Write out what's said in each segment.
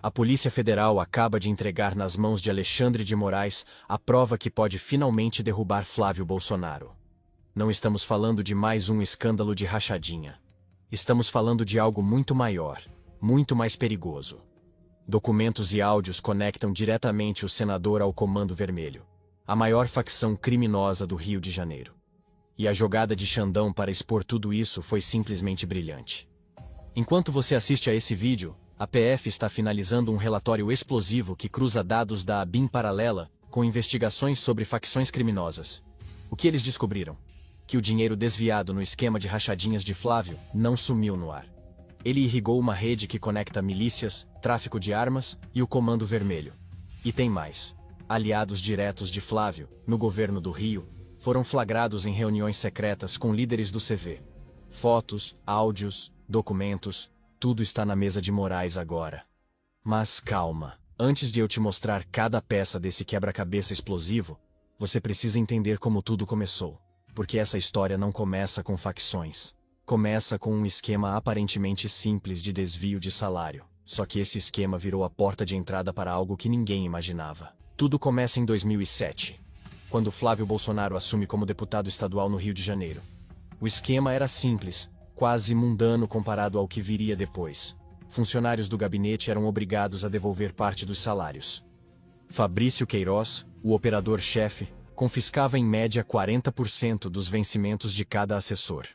A Polícia Federal acaba de entregar nas mãos de Alexandre de Moraes a prova que pode finalmente derrubar Flávio Bolsonaro. Não estamos falando de mais um escândalo de rachadinha. Estamos falando de algo muito maior, muito mais perigoso. Documentos e áudios conectam diretamente o senador ao Comando Vermelho, a maior facção criminosa do Rio de Janeiro. E a jogada de Xandão para expor tudo isso foi simplesmente brilhante. Enquanto você assiste a esse vídeo, a PF está finalizando um relatório explosivo que cruza dados da ABIN paralela com investigações sobre facções criminosas. O que eles descobriram? Que o dinheiro desviado no esquema de rachadinhas de Flávio não sumiu no ar. Ele irrigou uma rede que conecta milícias, tráfico de armas e o Comando Vermelho. E tem mais. Aliados diretos de Flávio, no governo do Rio, foram flagrados em reuniões secretas com líderes do CV. Fotos, áudios, documentos, tudo está na mesa de Moraes agora. Mas calma, antes de eu te mostrar cada peça desse quebra-cabeça explosivo, você precisa entender como tudo começou. Porque essa história não começa com facções. Começa com um esquema aparentemente simples de desvio de salário. Só que esse esquema virou a porta de entrada para algo que ninguém imaginava. Tudo começa em 2007, quando Flávio Bolsonaro assume como deputado estadual no Rio de Janeiro. O esquema era simples, quase mundano comparado ao que viria depois. Funcionários do gabinete eram obrigados a devolver parte dos salários. Fabrício Queiroz, o operador-chefe, confiscava em média 40% dos vencimentos de cada assessor.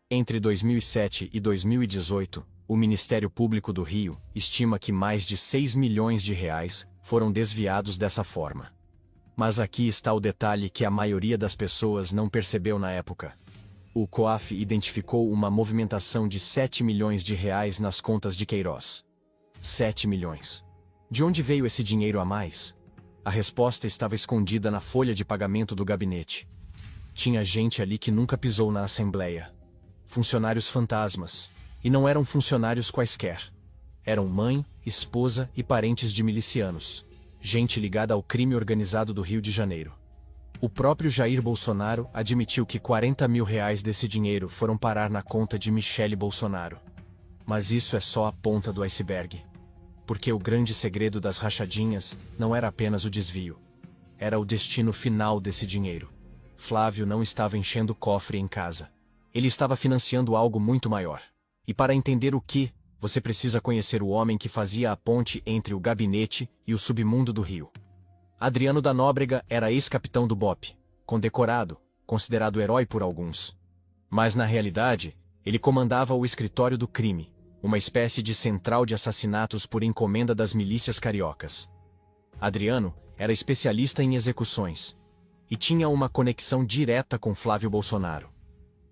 Entre 2007 e 2018, o Ministério Público do Rio estima que mais de 6 milhões de reais foram desviados dessa forma. Mas aqui está o detalhe que a maioria das pessoas não percebeu na época. O COAF identificou uma movimentação de 7 milhões de reais nas contas de Queiroz. 7 milhões. De onde veio esse dinheiro a mais? A resposta estava escondida na folha de pagamento do gabinete. Tinha gente ali que nunca pisou na Assembleia. Funcionários fantasmas. E não eram funcionários quaisquer. Eram mãe, esposa e parentes de milicianos. Gente ligada ao crime organizado do Rio de Janeiro. O próprio Jair Bolsonaro admitiu que 40 mil reais desse dinheiro foram parar na conta de Michele Bolsonaro. Mas isso é só a ponta do iceberg. Porque o grande segredo das rachadinhas não era apenas o desvio. Era o destino final desse dinheiro. Flávio não estava enchendo o cofre em casa. Ele estava financiando algo muito maior. E para entender o que, você precisa conhecer o homem que fazia a ponte entre o gabinete e o submundo do Rio. Adriano da Nóbrega era ex-capitão do BOPE, condecorado, considerado herói por alguns. Mas na realidade, ele comandava o escritório do crime, uma espécie de central de assassinatos por encomenda das milícias cariocas. Adriano era especialista em execuções e tinha uma conexão direta com Flávio Bolsonaro.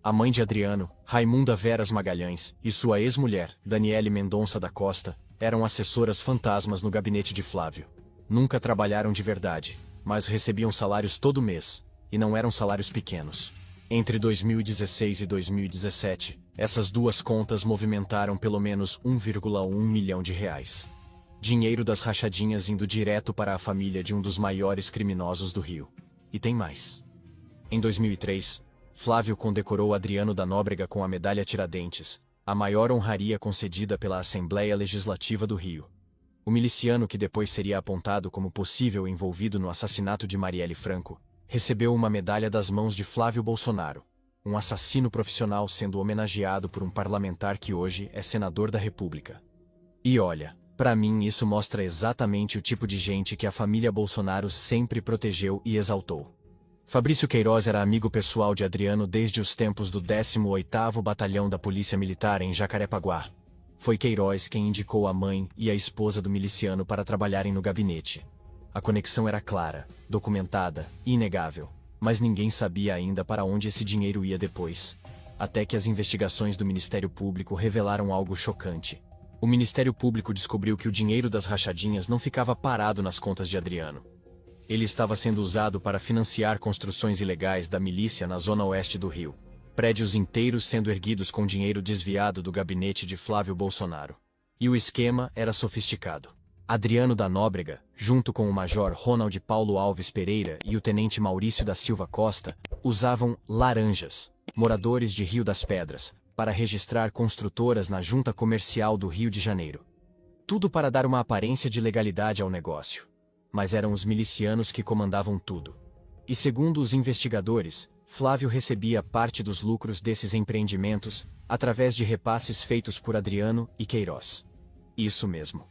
A mãe de Adriano, Raimunda Veras Magalhães, e sua ex-mulher, Daniele Mendonça da Costa, eram assessoras fantasmas no gabinete de Flávio. Nunca trabalharam de verdade, mas recebiam salários todo mês, e não eram salários pequenos. Entre 2016 e 2017, essas duas contas movimentaram pelo menos 1,1 milhão de reais. Dinheiro das rachadinhas indo direto para a família de um dos maiores criminosos do Rio. E tem mais. Em 2003, Flávio condecorou Adriano da Nóbrega com a Medalha Tiradentes, a maior honraria concedida pela Assembleia Legislativa do Rio. O miliciano que depois seria apontado como possível envolvido no assassinato de Marielle Franco, recebeu uma medalha das mãos de Flávio Bolsonaro, um assassino profissional sendo homenageado por um parlamentar que hoje é senador da República. E olha, para mim isso mostra exatamente o tipo de gente que a família Bolsonaro sempre protegeu e exaltou. Fabrício Queiroz era amigo pessoal de Adriano desde os tempos do 18º Batalhão da Polícia Militar em Jacarepaguá. Foi Queiroz quem indicou a mãe e a esposa do miliciano para trabalharem no gabinete. A conexão era clara, documentada e inegável, mas ninguém sabia ainda para onde esse dinheiro ia depois. Até que as investigações do Ministério Público revelaram algo chocante. O Ministério Público descobriu que o dinheiro das rachadinhas não ficava parado nas contas de Adriano. Ele estava sendo usado para financiar construções ilegais da milícia na zona oeste do Rio. Prédios inteiros sendo erguidos com dinheiro desviado do gabinete de Flávio Bolsonaro. E o esquema era sofisticado. Adriano da Nóbrega, junto com o Major Ronald Paulo Alves Pereira e o Tenente Maurício da Silva Costa, usavam laranjas, moradores de Rio das Pedras, para registrar construtoras na Junta Comercial do Rio de Janeiro. Tudo para dar uma aparência de legalidade ao negócio. Mas eram os milicianos que comandavam tudo. E segundo os investigadores, Flávio recebia parte dos lucros desses empreendimentos através de repasses feitos por Adriano e Queiroz. Isso mesmo.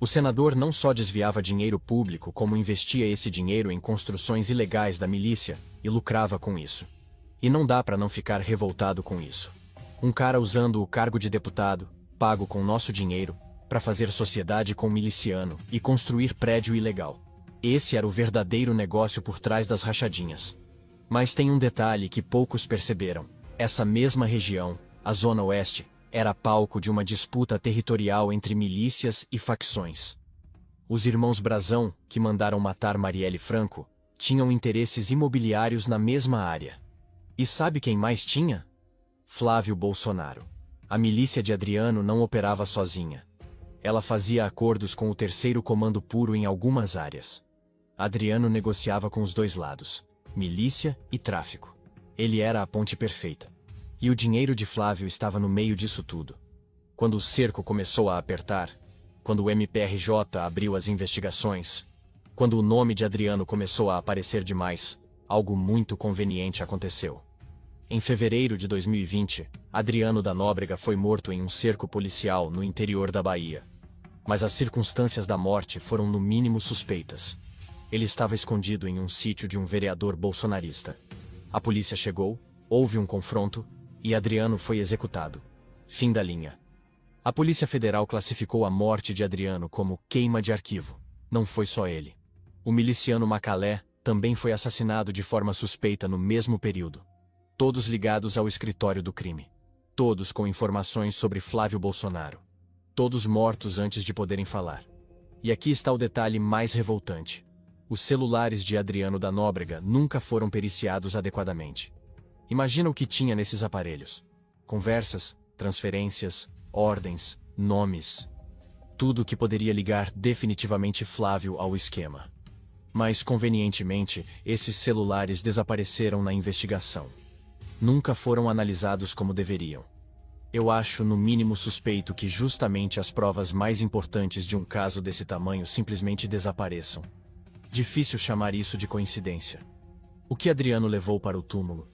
O senador não só desviava dinheiro público, como investia esse dinheiro em construções ilegais da milícia e lucrava com isso. E não dá para não ficar revoltado com isso. Um cara usando o cargo de deputado, pago com nosso dinheiro, para fazer sociedade com miliciano e construir prédio ilegal. Esse era o verdadeiro negócio por trás das rachadinhas. Mas tem um detalhe que poucos perceberam. Essa mesma região, a Zona Oeste, era palco de uma disputa territorial entre milícias e facções. Os irmãos Brazão, que mandaram matar Marielle Franco, tinham interesses imobiliários na mesma área. E sabe quem mais tinha? Flávio Bolsonaro. A milícia de Adriano não operava sozinha. Ela fazia acordos com o terceiro comando puro em algumas áreas. Adriano negociava com os dois lados, milícia e tráfico. Ele era a ponte perfeita. E o dinheiro de Flávio estava no meio disso tudo. Quando o cerco começou a apertar, quando o MPRJ abriu as investigações, quando o nome de Adriano começou a aparecer demais, algo muito conveniente aconteceu. Em fevereiro de 2020, Adriano da Nóbrega foi morto em um cerco policial no interior da Bahia. Mas as circunstâncias da morte foram no mínimo suspeitas. Ele estava escondido em um sítio de um vereador bolsonarista. A polícia chegou, houve um confronto, e Adriano foi executado. Fim da linha. A Polícia Federal classificou a morte de Adriano como queima de arquivo. Não foi só ele. O miliciano Macalé também foi assassinado de forma suspeita no mesmo período. Todos ligados ao escritório do crime. Todos com informações sobre Flávio Bolsonaro. Todos mortos antes de poderem falar. E aqui está o detalhe mais revoltante. Os celulares de Adriano da Nóbrega nunca foram periciados adequadamente. Imagina o que tinha nesses aparelhos. Conversas, transferências, ordens, nomes. Tudo que poderia ligar definitivamente Flávio ao esquema. Mas, convenientemente, esses celulares desapareceram na investigação. Nunca foram analisados como deveriam. Eu acho no mínimo suspeito que justamente as provas mais importantes de um caso desse tamanho simplesmente desapareçam. Difícil chamar isso de coincidência. O que Adriano levou para o túmulo?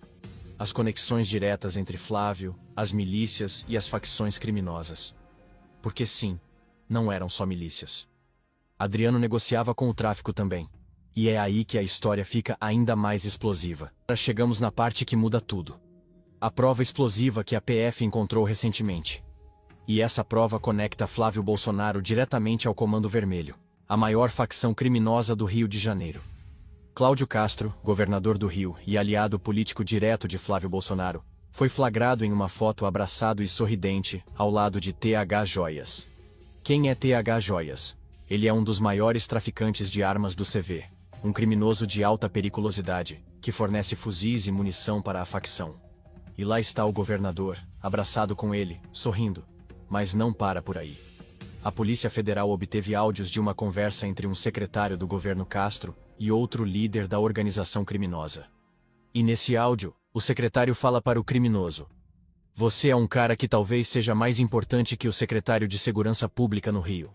As conexões diretas entre Flávio, as milícias e as facções criminosas. Porque sim, não eram só milícias. Adriano negociava com o tráfico também. E é aí que a história fica ainda mais explosiva. Chegamos na parte que muda tudo. A prova explosiva que a PF encontrou recentemente. E essa prova conecta Flávio Bolsonaro diretamente ao Comando Vermelho, a maior facção criminosa do Rio de Janeiro. Cláudio Castro, governador do Rio e aliado político direto de Flávio Bolsonaro, foi flagrado em uma foto abraçado e sorridente ao lado de TH Joias. Quem é TH Joias? Ele é um dos maiores traficantes de armas do CV. Um criminoso de alta periculosidade, que fornece fuzis e munição para a facção. E lá está o governador, abraçado com ele, sorrindo. Mas não para por aí. A Polícia Federal obteve áudios de uma conversa entre um secretário do governo Castro e outro líder da organização criminosa. E nesse áudio, o secretário fala para o criminoso: "Você é um cara que talvez seja mais importante que o secretário de Segurança Pública no Rio."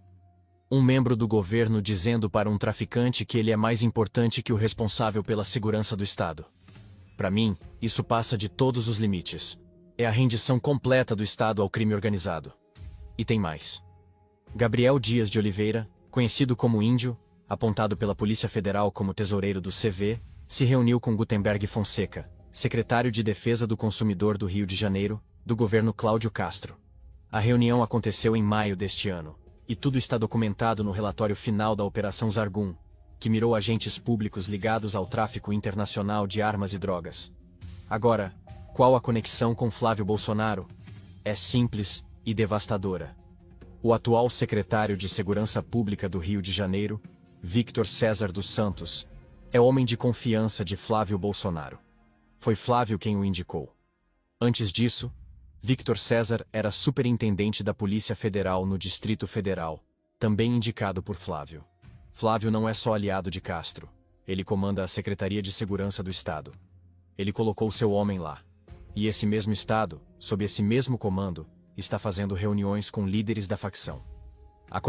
Um membro do governo dizendo para um traficante que ele é mais importante que o responsável pela segurança do Estado. Para mim, isso passa de todos os limites. É a rendição completa do Estado ao crime organizado. E tem mais. Gabriel Dias de Oliveira, conhecido como Índio, apontado pela Polícia Federal como tesoureiro do CV, se reuniu com Gutenberg Fonseca, secretário de Defesa do Consumidor do Rio de Janeiro, do governo Cláudio Castro. A reunião aconteceu em maio deste ano. E tudo está documentado no relatório final da Operação Zargun, que mirou agentes públicos ligados ao tráfico internacional de armas e drogas. Agora, qual a conexão com Flávio Bolsonaro? É simples e devastadora. O atual secretário de Segurança Pública do Rio de Janeiro, Victor César dos Santos, é homem de confiança de Flávio Bolsonaro. Foi Flávio quem o indicou. Antes disso, Victor César era superintendente da Polícia Federal no Distrito Federal, também indicado por Flávio. Flávio não é só aliado de Castro, ele comanda a Secretaria de Segurança do Estado. Ele colocou seu homem lá. E esse mesmo Estado, sob esse mesmo comando, está fazendo reuniões com líderes da facção. A